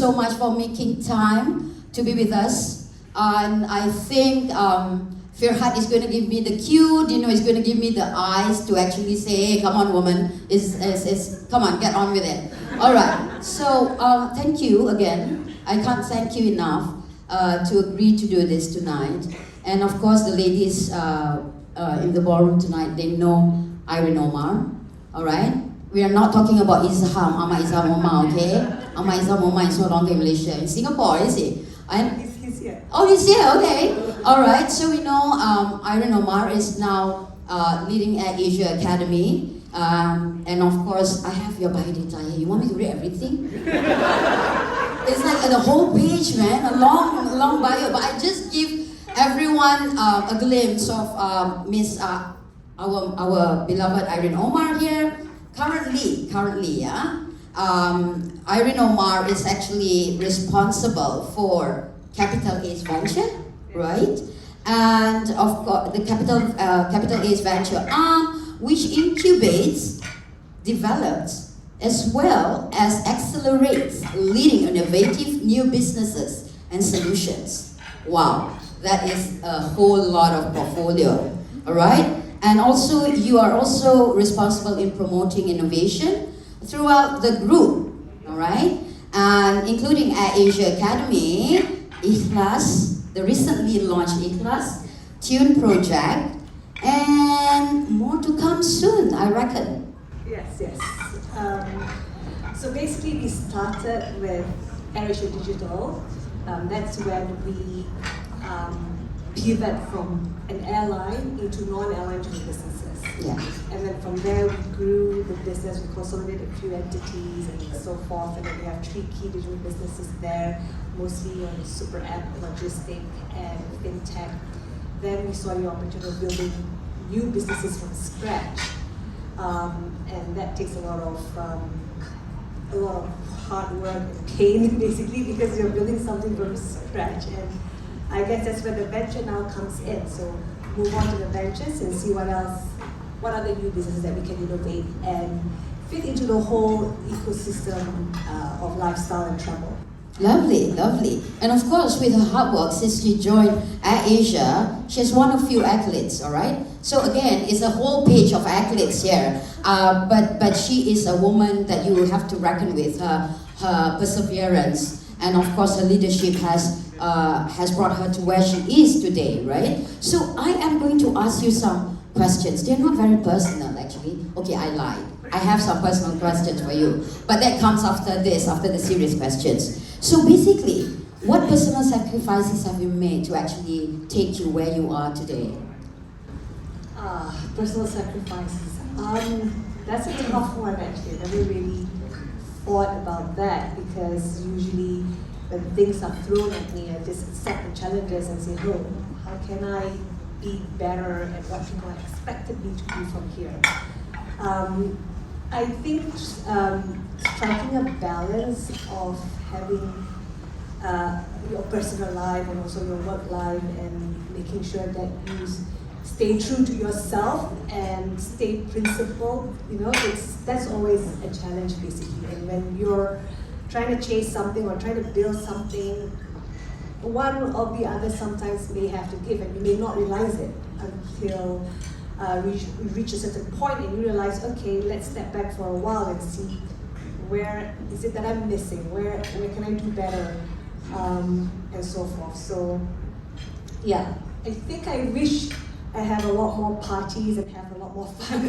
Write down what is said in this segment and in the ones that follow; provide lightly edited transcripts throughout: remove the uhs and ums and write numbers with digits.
so much for making time to be with us. And I think Firhat is going to give me the cue, Dino is going to give me the eyes to actually say, hey, come on woman, come on, get on with it. Alright, so thank you again. I can't thank you enough to agree to do this tonight. And of course the ladies in the ballroom tonight, they know Aireen Omar, alright? We are not talking about Izham, Ama Izham Omar, okay? Ama Izham Omar is no longer in Malaysia, in Singapore, is he? He's here. Oh, he's here, okay. Alright, so we know Aireen Omar is now leading Air Asia Academy. And of course, I have your biodata here. You want me to read everything? It's like the whole page, man, a long bio. But I just give everyone a glimpse of Miss, our beloved Aireen Omar here. Currently, yeah. Aireen Omar is actually responsible for Capital A's venture, right? And of course, the Capital A's venture arm, which incubates, develops, as well as accelerates leading innovative new businesses and solutions. Wow, that is a whole lot of portfolio, all right? And also, you are also responsible in promoting innovation throughout the group, all right? And including Air Asia Academy, Ikhlas, the recently launched Ikhlas, Tune Project, and more to come soon, I reckon. Yes. So basically we started with AirAsia Digital. That's when we pivot from an airline into non-airline businesses. Yeah. And then from there we grew the business, we consolidated a few entities and so forth, and then we have 3 key digital businesses there, mostly on super app, logistic, and fintech. Then we saw the opportunity of building new businesses from scratch, and that takes a lot of hard work and pain, basically, because you're building something from scratch. And I guess that's where the venture now comes in. So move on to the ventures and see what other new businesses that we can innovate and fit into the whole ecosystem of lifestyle and travel. Lovely. And of course, with her hard work, since she joined Air Asia, she has won a few accolades, all right? So again, it's a whole page of accolades here. But she is a woman that you will have to reckon with, her perseverance. And of course, her leadership has brought her to where she is today, right? So I am going to ask you some questions. They're not very personal, actually. Okay, I lied. I have some personal questions for you. But that comes after the serious questions. So basically, what personal sacrifices have you made to actually take you where you are today? Personal sacrifices. That's a tough one, actually. I never really thought about that, because usually when things are thrown at me, I just accept the challenges and say, oh, how can I be better at what people expected me to do from here? I think striking a balance of having your personal life and also your work life, and making sure that you stay true to yourself and stay principled, that's always a challenge, basically. And when you're trying to chase something or trying to build something, one or the other sometimes may have to give, and you may not realize it until you reach a certain point and you realize, okay, let's step back for a while and see where is it that I'm missing, where can I do better, and so forth. So yeah, I think I wish I had a lot more parties and have a lot more fun.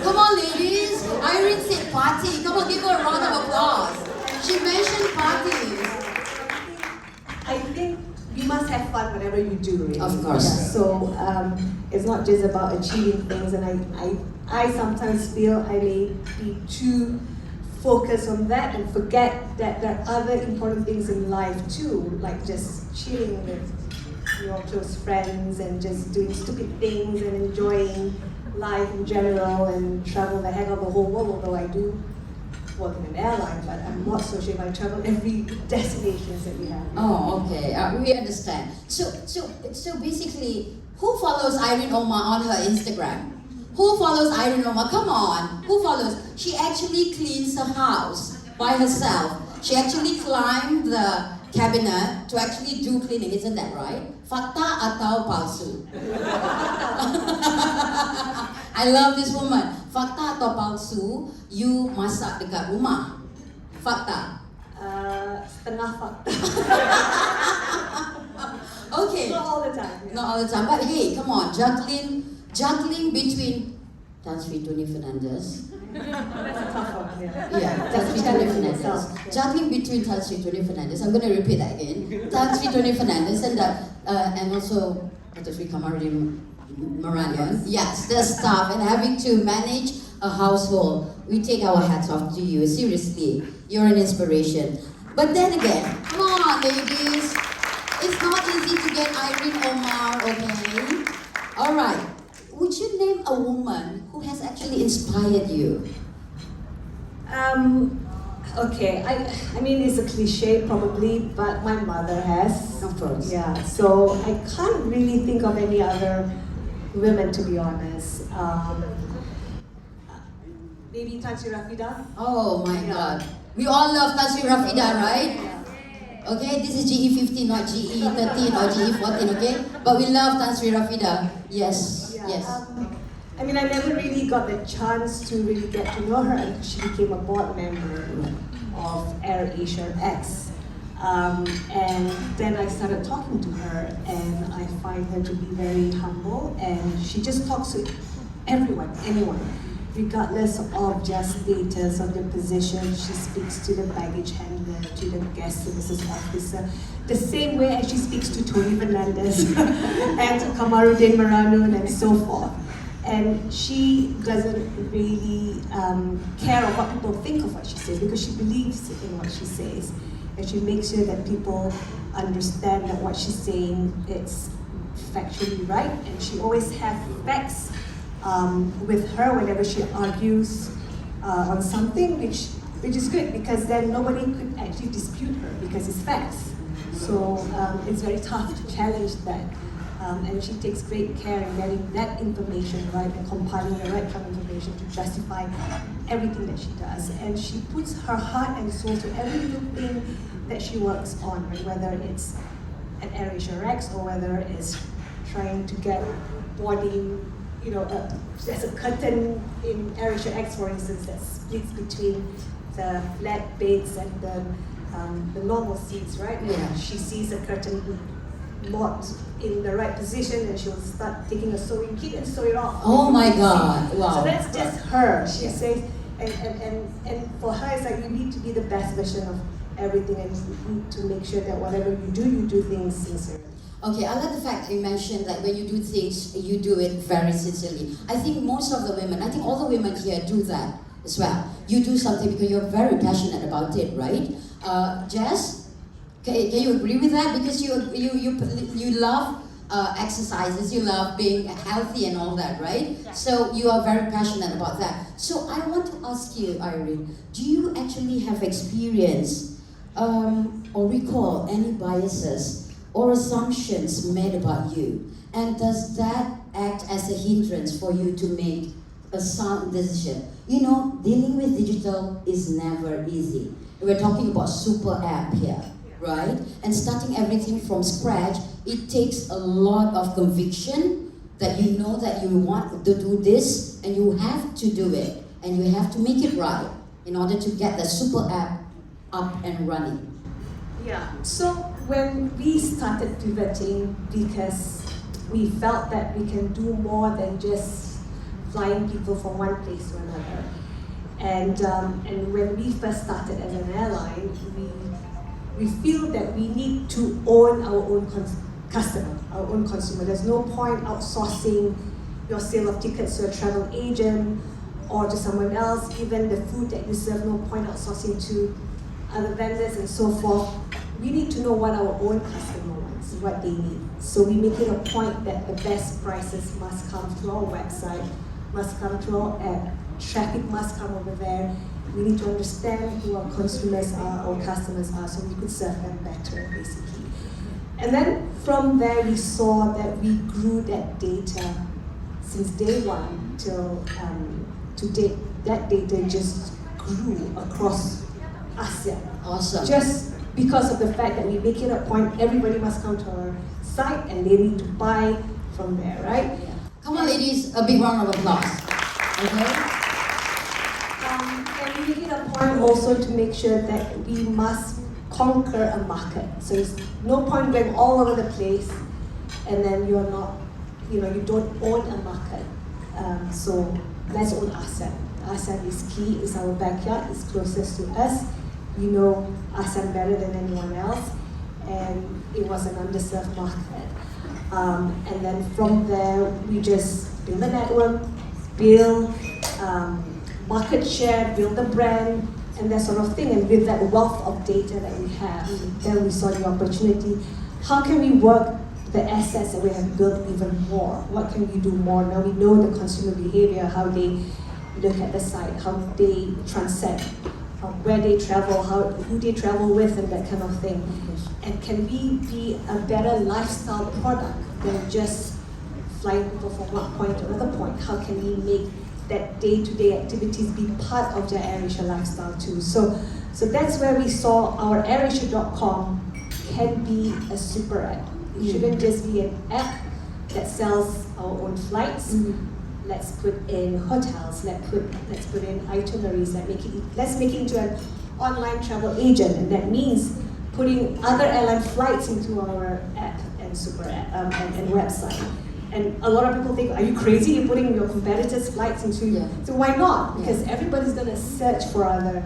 Come on, ladies. Aireen said party. Come on, give her a round of applause. She mentioned parties. I think you must have fun whatever you do, really. Of course. Yeah. So it's not just about achieving things, and I sometimes feel I may be too focused on that and forget that there are other important things in life too, like just chilling with your close friends and just doing stupid things and enjoying life in general and travel the heck of the whole world, although I do work in an airline, but I'm not so sure if I travel every destinations that we have. Oh, okay. We understand. So basically, who follows Aireen Omar on her Instagram? Who follows Aireen Omar? Come on. Who follows? She actually cleans her house by herself. She actually climbed the cabinet to actually do cleaning, isn't that right? Fakta atau palsu? I love this woman. Fakta atau palsu, you masak dekat rumah? Fakta? Setengah fakta. Okay. Not all the time. Yeah. Not all the time, but hey, come on, juggling between Tan Sri Tony Fernandez. That's a tough one. Yeah. Yeah, Tan Sri Tony Fernandez. Juggling between Tan Sri Tony Fernandez. I'm going to repeat that again. Tan Sri Tony Fernandez and also Dr. Sri Kamarudin Maranian. Yes, the staff and having to manage a household. We take our hats off to you. Seriously, you're an inspiration. But then again, come on, ladies. It's not easy to get Aireen Omar, okay? All right. Would you name a woman who has actually inspired you? Okay, I mean it's a cliche probably, but my mother has. Of course. Yeah, so I can't really think of any other women, to be honest. Maybe Tan Sri Rafida. Oh my Yeah. God. We all love Tan Sri Rafida, right? Yeah. Okay, this is GE15, not GE13 or GE14, okay? But we love Tan Sri Rafida. Yes, Yeah, yes. I mean, I never really got the chance to really get to know her until she became a board member of AirAsia X. And then I started talking to her, and I find her to be very humble, and she just talks to everyone, anyone, regardless of just status of the position. She speaks to the baggage handler, to the guest services officer, the same way as she speaks to Tony Fernandez and to Kamarudin Maranun and so forth. And she doesn't really care of what people think of what she says, because she believes in what she says. And she makes sure that people understand that what she's saying is factually right, and she always has facts with her whenever she argues on something, which is good, because then nobody could actually dispute her because it's facts. So it's very tough to challenge that. And she takes great care in getting that information right and compiling the right kind of information to justify everything that she does. And she puts her heart and soul to every little thing that she works on, right? Whether it's at AirAsia X or whether it's trying to get boarding, you know, there's a curtain in AirAsia X, for instance, that splits between the flat beds and the normal seats, right? Yeah. She sees a curtain not in the right position, and she'll start taking a sewing kit and sew it off. Oh my God, wow. So that's just her. She says, and for her, it's like you need to be the best version of everything, and you need to make sure that whatever you do things sincerely. Okay, I like the fact that you mentioned that when you do things, you do it very sincerely. I think most of the women, I think all the women here do that as well. You do something because you're very passionate about it, right? Jess? Can you agree with that? Because you love exercises, you love being healthy and all that, right? Yeah. So you are very passionate about that. So I want to ask you, Aireen, do you actually have experience or recall any biases or assumptions made about you? And does that act as a hindrance for you to make a sound decision? You know, dealing with digital is never easy. We're talking about super app here, right? And starting everything from scratch, it takes a lot of conviction that you know that you want to do this and you have to do it and you have to make it right in order to get the super app up and running. Yeah, so when we started pivoting, because we felt that we can do more than just flying people from one place to another. And when we first started as an airline, we feel that we need to own our own customer, our own consumer. There's no point outsourcing your sale of tickets to a travel agent or to someone else. Even the food that you serve, no point outsourcing to other vendors and so forth. We need to know what our own customer wants, what they need. So we make it a point that the best prices must come through our website, must come through our app, traffic must come over there. We need to understand who our consumers are, our customers are, so we could serve them better, basically. And then from there, we saw that we grew that data since day one till to date. That data just grew across ASEAN. Awesome. Just because of the fact that we make it a point, everybody must come to our site and they need to buy from there, right? Yeah. Come on, ladies, a big round of applause. Okay? And we make it a point also to make sure that we must conquer a market. So it's no point going all over the place and then you're not, you don't own a market. So let's own ASEAN. ASEAN is key, it's our backyard, it's closest to us. You know ASEAN better than anyone else, and it was an underserved market. And then from there, we just build a network, build market share, build the brand, and that sort of thing. And with that wealth of data that we have, then we saw the opportunity. How can we work the assets that we have built even more? What can we do more? Now we know the consumer behavior, how they look at the site, how they transact, where they travel, who they travel with, and that kind of thing. And can we be a better lifestyle product than just flying people from one point to another point? How can we make that day-to-day activities be part of their AirAsia lifestyle too? So that's where we saw our AirAsia.com can be a super app. It shouldn't just be an app that sells our own flights. Let's put in hotels, let's put in itineraries, let's make it into an online travel agent, and that means putting other airline flights into our app and super app and website. And a lot of people think, are you crazy? You're putting your competitors' flights into, so why not? Because everybody's gonna search for other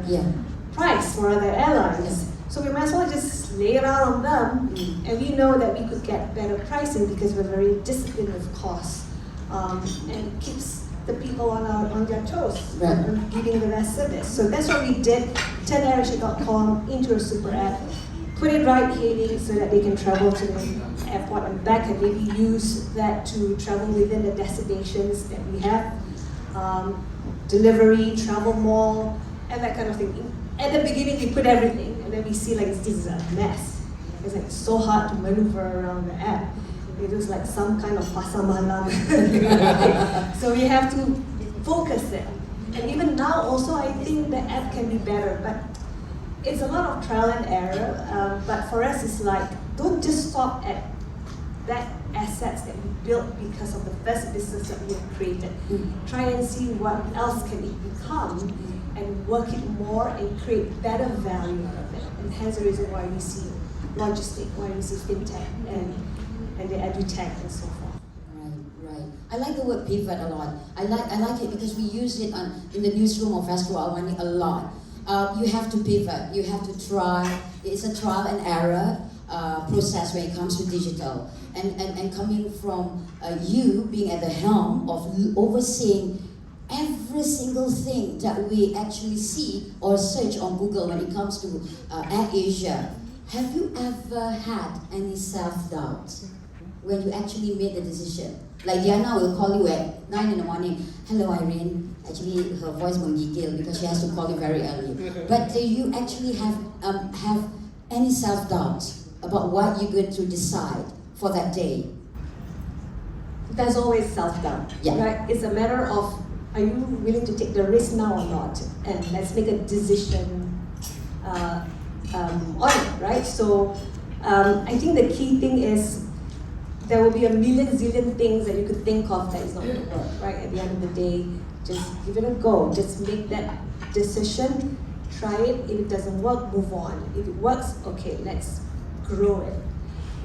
price for other airlines. So we might as well just lay it out on them, and we know that we could get better pricing because we're very disciplined with costs. And it keeps the people on their toes, and giving the best service. So that's what we did, turn AirAsia.com into a super app, put in ride-hailing so that they can travel to the airport and back, and maybe use that to travel within the destinations that we have, delivery, travel mall, and that kind of thing. At the beginning, we put everything, and then we see like this is a mess. It's like so hard to maneuver around the app. It looks like some kind of pasar malam. So we have to focus it. And even now also I think the app can be better, but it's a lot of trial and error. But for us it's like, don't just stop at that assets that we built because of the first business that we have created. Try and see what else can it become and work it more and create better value out of it. And hence the reason why we see logistics, why we see fintech and the edutech and so forth. Right. I like the word pivot a lot. I like it because we use it in the newsroom of Astro AWANI a lot. You have to pivot. You have to try. It's a trial and error process when it comes to digital. And coming from you being at the helm of overseeing every single thing that we actually see or search on Google when it comes to AirAsia. Have you ever had any self-doubt when you actually made the decision? Like Diana will call you at 9 in the morning. Hello, Aireen. Actually, her voice won't detail because she has to call you very early. But do you actually have any self-doubt about what you're going to decide for that day? There's always self-doubt, right? It's a matter of, are you willing to take the risk now or not? And let's make a decision on it, right? So I think the key thing is there will be a million zillion things that you could think of that is not going to work, right? At the end of the day, just give it a go. Just make that decision, try it. If it doesn't work, move on. If it works, okay, let's grow it.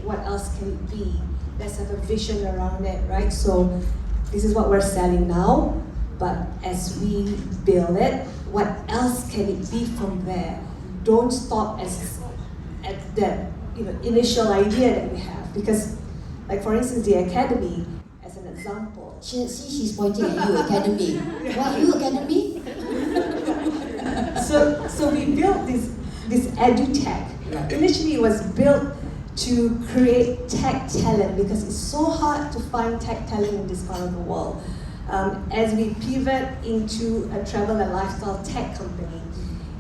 What else can it be? Let's have a vision around it, right? So this is what we're selling now, but as we build it, what else can it be from there? Don't stop at the initial idea that we have, because, like for instance, the academy, as an example. She's pointing at you, academy. What, you academy? So we built this edutech. Right. Initially, it was built to create tech talent because it's so hard to find tech talent in this part of the world. As we pivot into a travel and lifestyle tech company,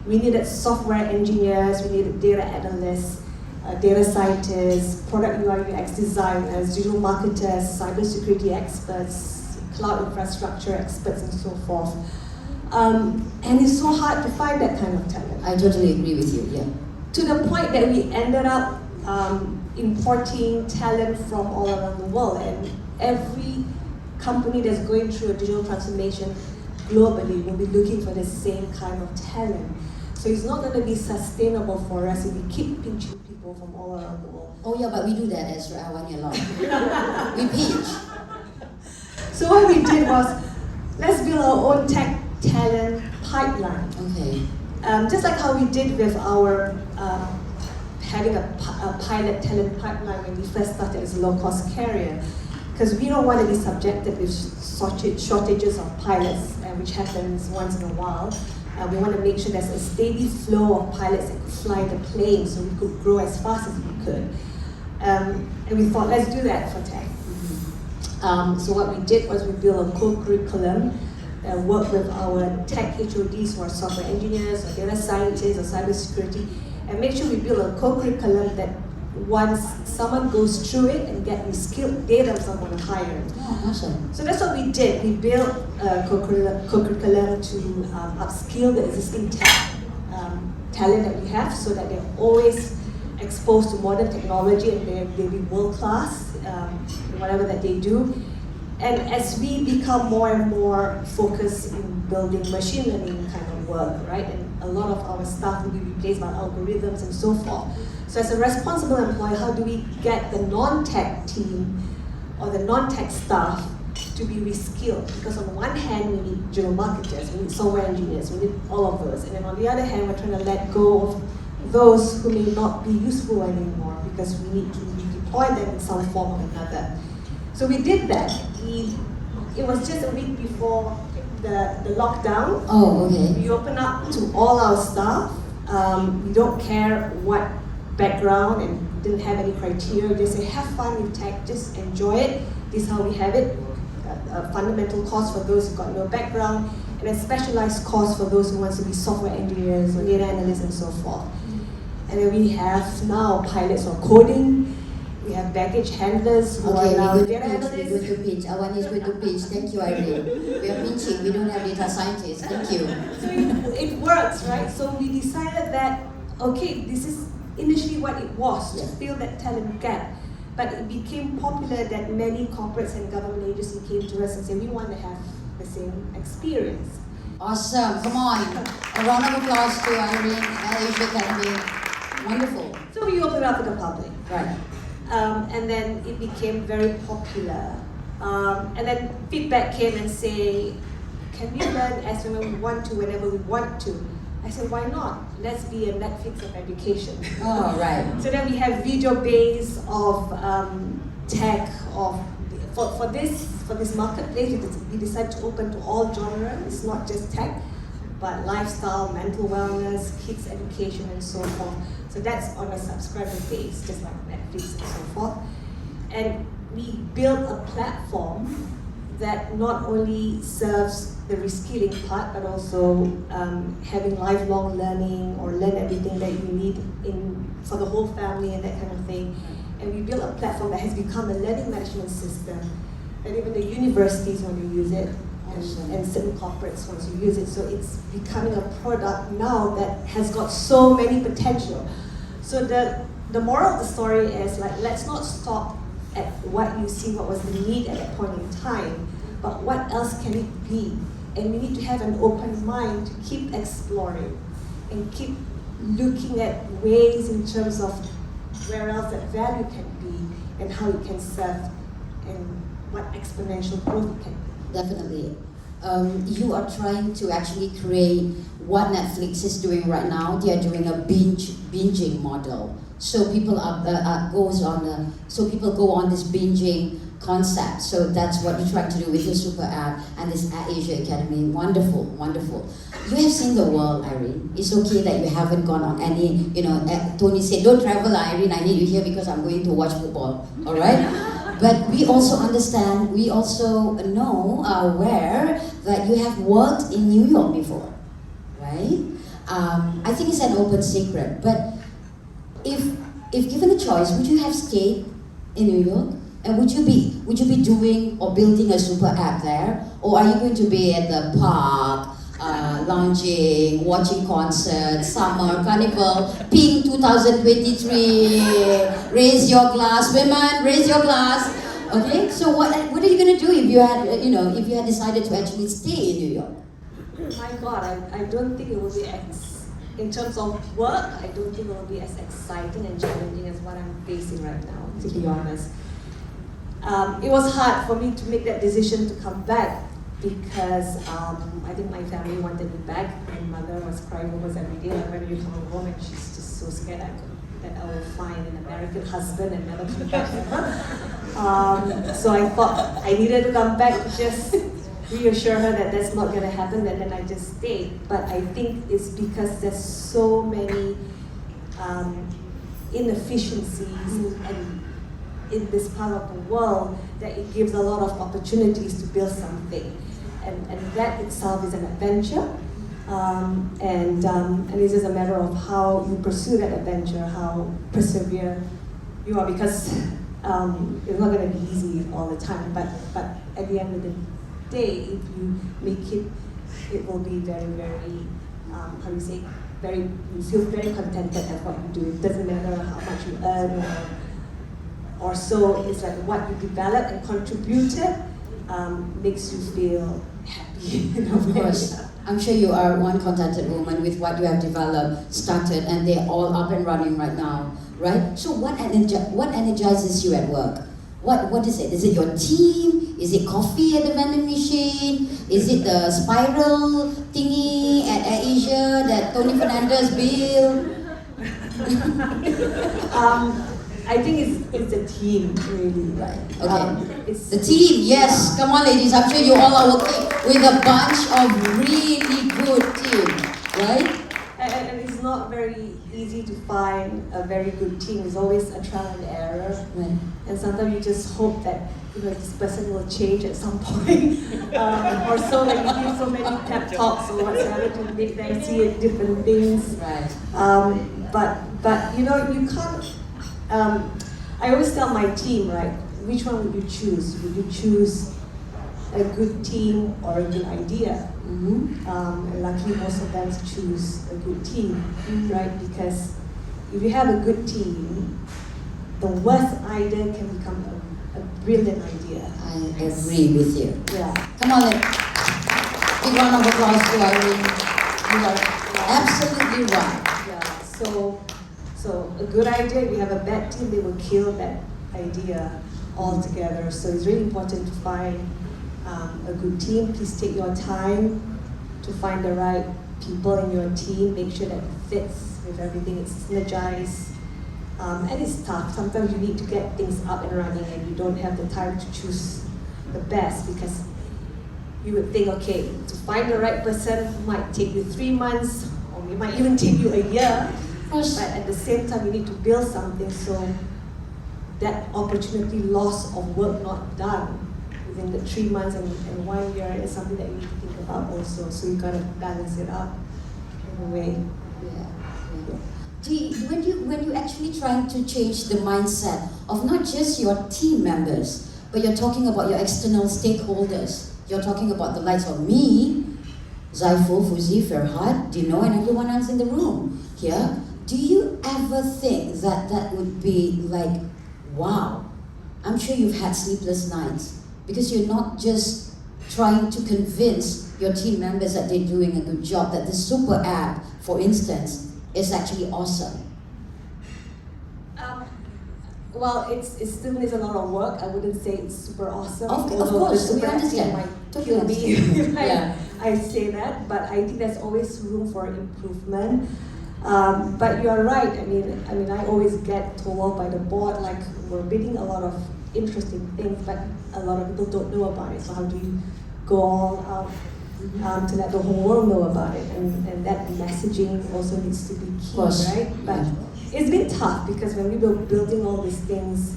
we needed software engineers, we needed data analysts, data scientists, product UI UX designers, digital marketers, cybersecurity experts, cloud infrastructure experts, and so forth. And it's so hard to find that kind of talent. I totally agree with you, yeah. To the point that we ended up importing talent from all around the world, and every company that's going through a digital transformation globally will be looking for the same kind of talent. So it's not going to be sustainable for us if we keep pinching people from all around the world. Oh yeah, but we do that, Astro AWANI a lot. We pinch. So what we did was, let's build our own tech talent pipeline. Okay. Just like how we did with our having a pilot talent pipeline when we first started as a low-cost carrier, because we don't want to be subjected with shortages of pilots, which happens once in a while. We want to make sure there's a steady flow of pilots that could fly the plane, so we could grow as fast as we could. And we thought, let's do that for tech. So what we did was we built a co-curriculum, worked with our tech HODs who are software engineers or data scientists or cybersecurity, and make sure we build a co-curriculum that once someone goes through it and get reskilled, they themselves want to hire. Oh, awesome. So that's what we did. We built a co-curriculum to upskill the existing tech talent that we have, so that they're always exposed to modern technology and they'll be world-class in whatever that they do. And as we become more and more focused in building machine learning kind of work, right, and a lot of our staff will be replaced by algorithms and so forth. So as a responsible employer, how do we get the non-tech team or the non-tech staff to be reskilled? Because on one hand, we need digital marketers, we need software engineers, we need all of those. And then on the other hand, we're trying to let go of those who may not be useful anymore because we need to redeploy them in some form or another. So we did that. It was just a week before the lockdown. Oh, okay. We opened up to all our staff. We don't care what background and didn't have any criteria. We just say, have fun with tech, just enjoy it. This is how we have it. A fundamental course for those who've got no background, and a specialized course for those who want to be software engineers or data analysts and so forth. And then we have now pilots for coding. We have baggage handlers who are now data analysts. We're going to pitch. Awani is going to pitch. Thank you, Aireen. We are pitching. We don't have data scientists. Thank you. So it works, right? So we decided that, okay, this is initially what it was, to fill that talent gap. But it became popular that many corporates and government agencies came to us and said, we want to have the same experience. Awesome. Come on. A round of applause to Aireen at Asia Academy. Wonderful. So we opened up to the public. Right. And then it became very popular. And then feedback came and say, can we learn as when we want to, whenever we want to? I said, why not? Let's be a Netflix of education. Oh, right. So then we have video base of tech, for this marketplace, we decided to open to all genres. It's not just tech, but lifestyle, mental wellness, kids education, and so forth. So that's on a subscriber base, just like Netflix and so forth. And we built a platform that not only serves the reskilling part, but also having lifelong learning or learn everything that you need for the whole family and that kind of thing. And we built a platform that has become a learning management system that even the universities want to use it, and certain corporates want to use it. So it's becoming a product now that has got so many potential. So the moral of the story is, like, let's not stop at what you see, what was the need at that point in time, but what else can it be? And we need to have an open mind to keep exploring and keep looking at ways in terms of where else that value can be and how it can serve and what exponential growth it can be. Definitely. You are trying to actually create what Netflix is doing right now. They are doing a binging model. So people people go on this binging concept. So that's what you're trying to do with your super app and this Asia Academy. Wonderful, wonderful. You have seen the world, Aireen. It's okay that you haven't gone on any, Tony said, don't travel, Aireen, I need you here because I'm going to watch football, all right? But we also understand, we also know, aware that you have worked in New York before, right? I think it's an open secret, but if given a choice, would you have stayed in New York? And would you be doing or building a super app there? Or are you going to be at the park, lounging, watching concerts, summer, carnival, Pink 2023. Raise your glass, women, raise your glass. Okay, so what are you gonna do if you had if you had decided to actually stay in New York? My God, I don't think it will be in terms of work, I don't think it will be as exciting and challenging as what I'm facing right now, to be honest. It was hard for me to make that decision to come back because I think my family wanted me back. My mother was crying almost every day, like, when are you coming home? And she's just so scared that I will find an American husband and never come back ever. So I thought I needed to come back to just reassure her that that's not going to happen, and then I just stayed. But I think it's because there's so many inefficiencies and in this part of the world that it gives a lot of opportunities to build something, and that itself is an adventure. And it's just a matter of how you pursue that adventure, how persevere you are, because it's not going to be easy all the time. But at the end of the day, if you make it, it will be very, very you feel very contented at what you do. It doesn't matter how much you earn or so. It's like what you develop and contributed makes you feel happy. Of course. I'm sure you are one contented woman with what you have developed, started, and they're all up and running right now, right? So what energizes you at work? What is it? Is it your team? Is it coffee at the vending machine? Is it the spiral thingy at AirAsia that Tony Fernandez built? I think it's the team, really. Right. Okay. It's the team, yes. Come on, ladies. I'm sure you all are working with a bunch of really good team, right? And it's not very easy to find a very good team. It's always a trial and error. Right. And sometimes you just hope that this person will change at some point, or so that you give so many pep talks or whatever to make them see different things. Right. But you can't. I always tell my team, right, which one would you choose? Would you choose a good team or a good idea? Mm-hmm. And luckily, most of them choose a good team, right? Because if you have a good team, the worst idea can become a brilliant idea. I agree with you. Yeah. Come on, big round of applause to Aireen. You are absolutely right. Yeah. So a good idea, if you have a bad team, they will kill that idea altogether. So it's really important to find a good team. Please take your time to find the right people in your team. Make sure that it fits with everything. It's synergized. And it's tough. Sometimes you need to get things up and running and you don't have the time to choose the best, because you would think, okay, to find the right person might take you 3 months, or it might even take you a year. But at the same time, you need to build something, so that opportunity loss of work not done within the 3 months and 1 year is something that you need to think about also. So you gotta balance it up in a way. Yeah. When you actually trying to change the mindset of not just your team members, but you're talking about your external stakeholders. You're talking about the likes of me, Zaiful, Fuzi, Ferhat, Dino, and everyone else in the room here. Do you ever think that would be like, wow, I'm sure you've had sleepless nights because you're not just trying to convince your team members that they're doing a good job, that the super app, for instance, is actually awesome? Well, it still needs a lot of work. I wouldn't say it's super awesome. Of course, we understand. Might totally kill me if yeah. I say that, but I think there's always room for improvement. But you're right. I mean, I always get told off by the board, like, we're bidding a lot of interesting things, but a lot of people don't know about it. So how do you go all out to let the whole world know about it? And that messaging also needs to be key, right? But it's been tough because when we were building all these things,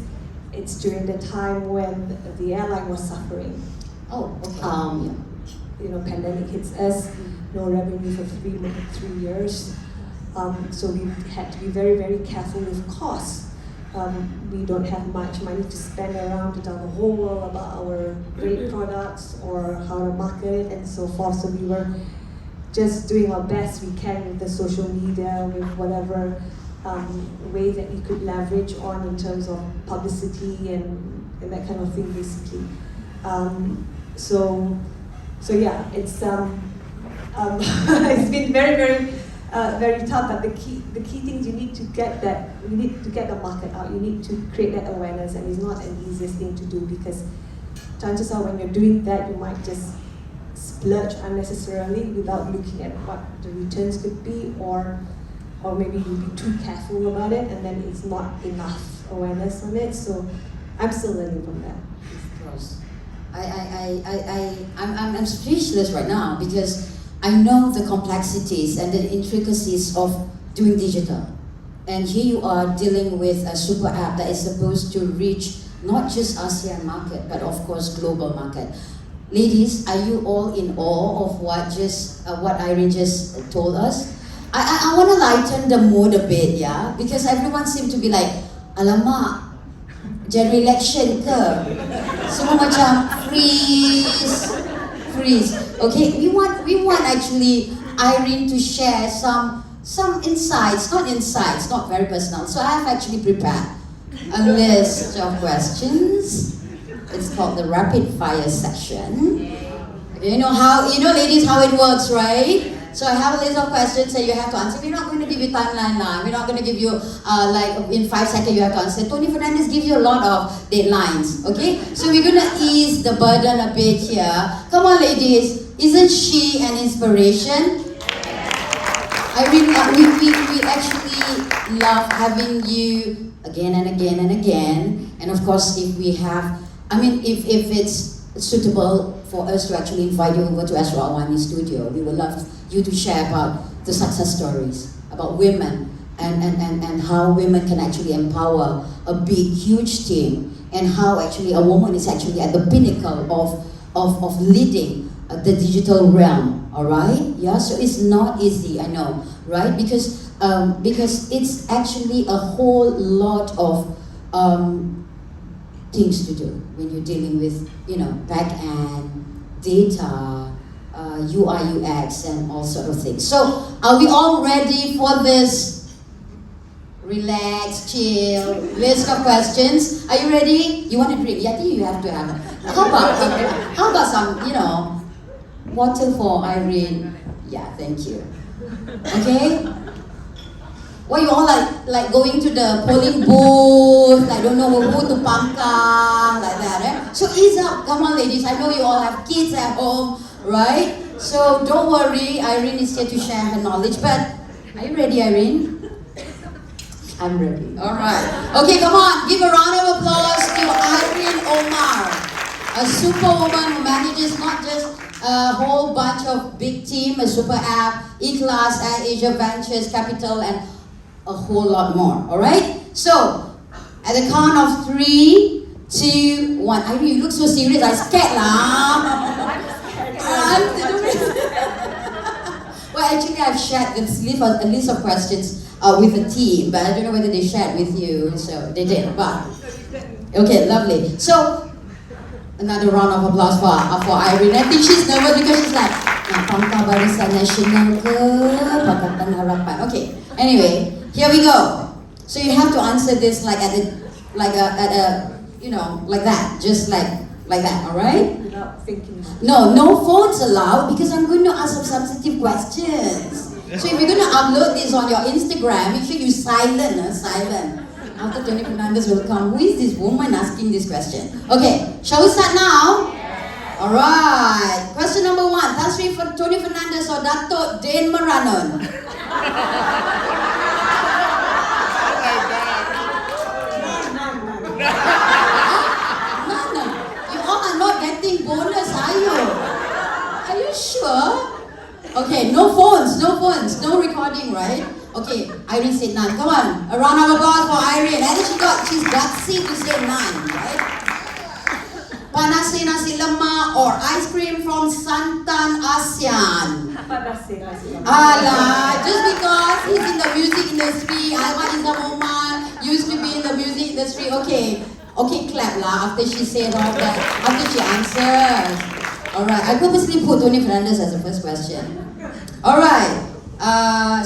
it's during the time when the airline was suffering. Oh, okay. Pandemic hits us, no revenue for 3 years. So we had to be very, very careful with costs. We don't have much money to spend around to tell the whole world about our great products or how to market it and so forth. So we were just doing our best we can with the social media, with whatever way that we could leverage on in terms of publicity and that kind of thing, basically. So yeah, it's it's been very tough. But the key things, you need to get the market out. You need to create that awareness, and it's not an easiest thing to do, because chances are when you're doing that, you might just splurge unnecessarily without looking at what the returns could be, or maybe you'll be too careful about it, and then it's not enough awareness on it. So I'm still learning from that. Of course. I'm speechless right now, because I know the complexities and the intricacies of doing digital. And here you are dealing with a super app that is supposed to reach not just ASEAN market, but of course global market. Ladies, are you all in awe of what Aireen just told us? I want to lighten the mood a bit, yeah? Because everyone seems to be like, alamak, general election ke? Semua macam freeze. Okay, we want actually Aireen to share some insights, not very personal. So I have actually prepared a list of questions. It's called the rapid fire section. You know ladies, how it works, right? So I have a list of questions that you have to answer. We're not going to give you timeline now. We're not going to give you like in 5 seconds you have to answer. Tony Fernandez gives you a lot of deadlines. Okay, so we're going to ease the burden a bit here. Come on, ladies. Isn't she an inspiration? We actually love having you again and again and again. And of course, if it's suitable for us to actually invite you over to Astro AWANI studio, we would love you to share about the success stories, about women, and how women can actually empower a big, huge team, and how actually a woman is actually at the pinnacle of leading the digital realm. All right, yeah. So it's not easy, I know, right? Because it's actually a whole lot of things to do when you're dealing with, back end data, UI, UX, and all sort of things. So, are we all ready for this relaxed, chill list of questions? Are you ready? You want to drink? Yeah, I think you have to have it. How about some, water for Aireen? Yeah, thank you. Okay. What, you all like going to the polling booth, I don't know who to pangkang, like that, eh? So ease up, come on ladies, I know you all have kids at home, right? So don't worry, Aireen is here to share her knowledge, but are you ready, Aireen? I'm ready, alright. Okay, come on, give a round of applause to Aireen Omar, a superwoman who manages not just a whole bunch of big team, a super app, E-Class, Air Asia Ventures, Capital, and a whole lot more, alright? So, at the count of 3, 2, 1. Aireen, you look so serious, I'm scared lah. Well, actually I've shared a list of questions with the team, but I don't know whether they shared with you, so they did, but... Okay, lovely. So, another round of applause for Aireen. I think she's nervous because she's like, Pangkal Barisan Nasional ke Pakatan Harapan. Okay, anyway. Here we go. So you have to answer this like at that, just like that, all right? Without thinking. No phones allowed, because I'm going to ask some sensitive questions. So if you're going to upload this on your Instagram, make sure you silent. After Tony Fernandez will come, who is this woman asking this question? Okay, shall we start now? Yeah. All right. Question number 1: Tan Sri Tony Fernandez or Dato' Dane Maranon? You all are not getting bonus, are you? Are you sure? Okay, no phones, no recording, right? Okay, Aireen said none. Come on, a round of applause for Aireen. I think she's gutsy to say none, right? Panase nasi lemak or ice cream from Santan ASEAN? Alah, just because he's in the music industry, Alma Omar used to be in the music industry. Okay, clap lah after she said all that, after she answers. Alright, I purposely put Tony Fernandez as the first question. Alright,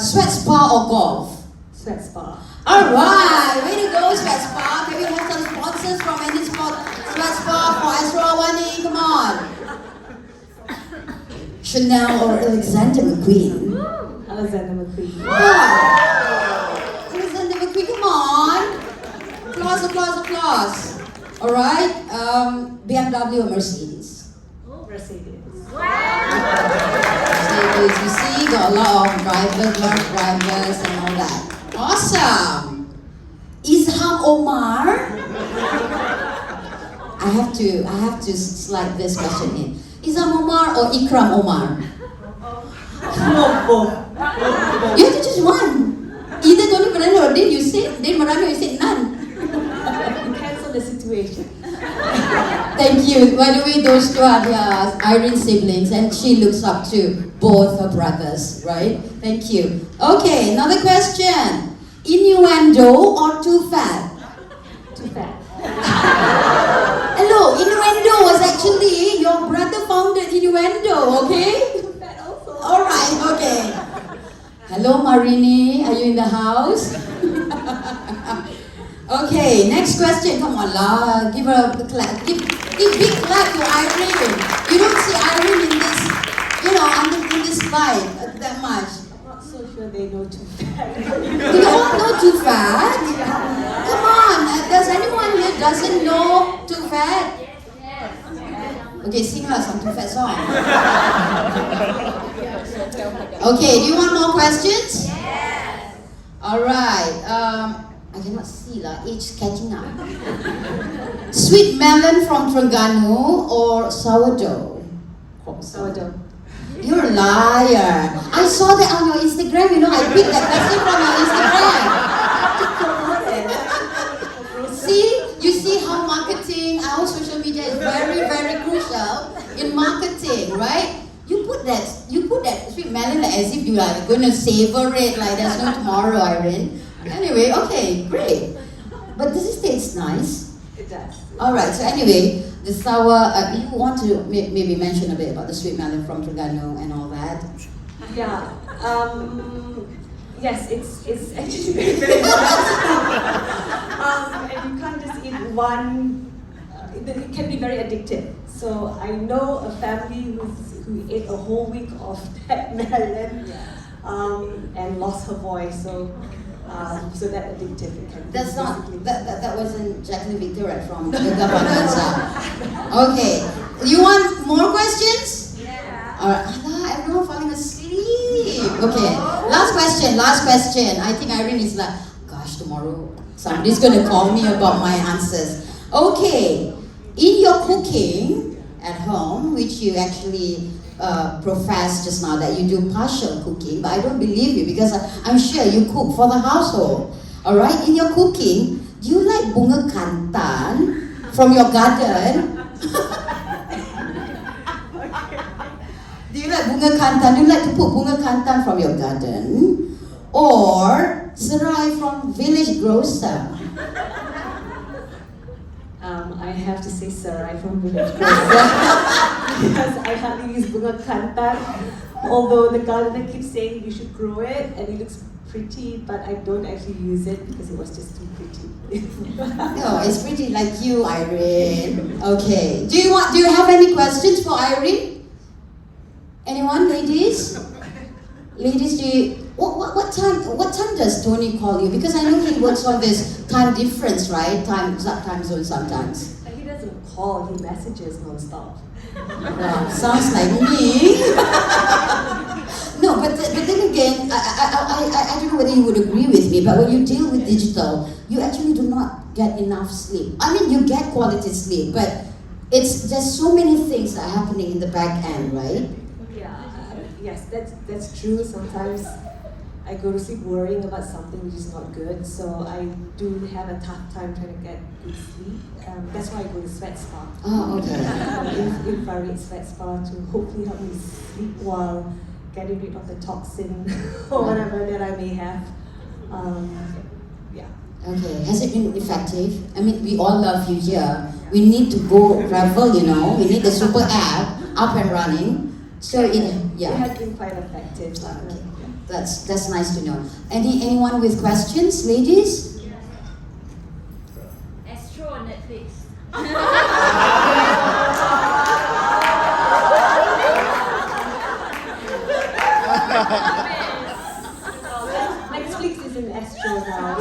sweat spa or golf? Sweat spa. Alright, way to go, sweat spa. Can we have some sponsors from any sweat spa for Astro AWANI? Come on. Chanel or Alexander McQueen? Alexander McQueen. Wow. Alexander McQueen, come on. Applause, applause, applause. Alright, BMW or Mercedes? Mercedes. Mercedes, you see, got a lot of drivers, drivers and all that. Awesome. Izham Omar? I have to slide this question in. Izham Omar or Ikram Omar? Both. You have to choose one. Either Tony Fernandez or Din. You said Din Marano, you said none. Depends on the situation. Thank you. By the way, those two are the Aireen siblings, and she looks up to both her brothers, right? Thank you. Okay, another question. Innuendo or too fat? Too fat. Hello, Innuendo was actually your brother founded Innuendo, okay? Too fat also. Alright, okay. Hello, Marini, are you in the house? Okay, next question. Come on, la. Give her a clap. Give big clap to Aireen. You don't see Aireen in this, in this slide that much. I'm not so sure they know too fat. Do you all know too fat? Come on, does anyone here doesn't know too fat? Okay, sing her some too fat song. Okay, do you want more questions? Yes. Alright, I cannot see age catching up. Sweet melon from Terengganu or sourdough? Sourdough. You're a liar. I saw that on your Instagram, I picked that question from your Instagram. You see how marketing, our social media is very, very crucial in marketing, right? You put that sweet melon as if you are going to savor it like there's no tomorrow, Aireen. Anyway, okay, great. But does it taste nice? It does. Alright, so anyway, the sour, you want to maybe mention a bit about the sweet melon from Terengganu and all that? Yeah. Yes, it's actually very famous. And you can't just eat one. It can be very addictive. So I know a family who ate a whole week of that melon and lost her voice. So that addictive. It can That's not that wasn't Jacqueline Victoria from the government. Okay, you want more questions? Yeah. Alright, everyone falling asleep. Okay, last question. I think Aireen is like, gosh, tomorrow somebody's gonna call me about my answers. Okay, in your cooking at home, which you actually professed just now that you do partial cooking, but I don't believe you because I'm sure you cook for the household. Alright, in your cooking, do you like bunga kantan from your garden? Do you like bunga kantan? Do you like to put bunga kantan from your garden? Or serai from village grocer? I have to say serai from village grocer because I hardly use bunga kantan. Although the gardener keeps saying you should grow it and it looks pretty, but I don't actually use it because it was just too pretty. No, it's pretty like you, Aireen. Okay. Do you have any questions for Aireen? Anyone, ladies? Ladies, what time does Tony call you? Because I know he works on this time difference, right? Time zone sometimes. He doesn't call, he messages non-stop. Wow, sounds like me. No, but then again, I don't know whether you would agree with me, but when you deal with digital, you actually do not get enough sleep. I mean, you get quality sleep, but there's so many things that are happening in the back end, right? Yes, that's true. Sometimes I go to sleep worrying about something which is not good, so I do have a tough time trying to get good sleep. That's why I go to sweat spa. Oh, okay. Infrared sweat spa to hopefully help me sleep while getting rid of the toxin or whatever that I may have. Okay, has it been effective? I mean, we all love you here. We need to go travel, we need the super app. up and running. So It yeah, has been quite effective. okay. That's nice to know. Anyone with questions, ladies? Astro on Netflix. Netflix is in Astro now.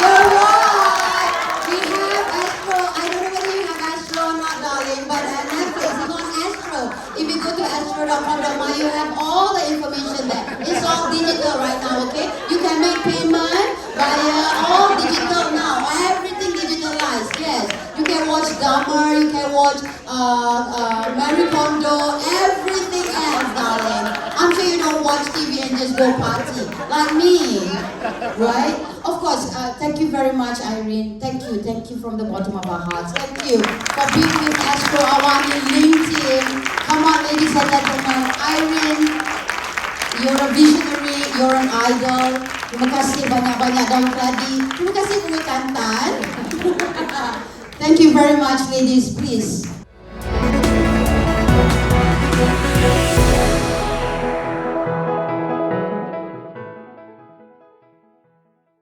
You're right. We have Astro. I don't know whether you have Astro or not, darling, but Netflix is on Astro. If you go to astro.com.my, you have all the information there. It's all digital right now, okay? You can make payment via all digital now. Everything digitalized, yes. You can watch Dahmer, you can watch Marie Kondo, everything else, darling. I'm sure you don't watch TV and just go party like me, right? Of course, thank you very much, Aireen. Thank you from the bottom of our hearts. Thank you for being with Astro AWANI LINC team. Come on, ladies and gentlemen. Aireen, you're a visionary, you're an idol. Terima kasih banyak-banyak Daun Keladi. Terima kasih Kuih Kantan. Thank you very much, ladies. Please.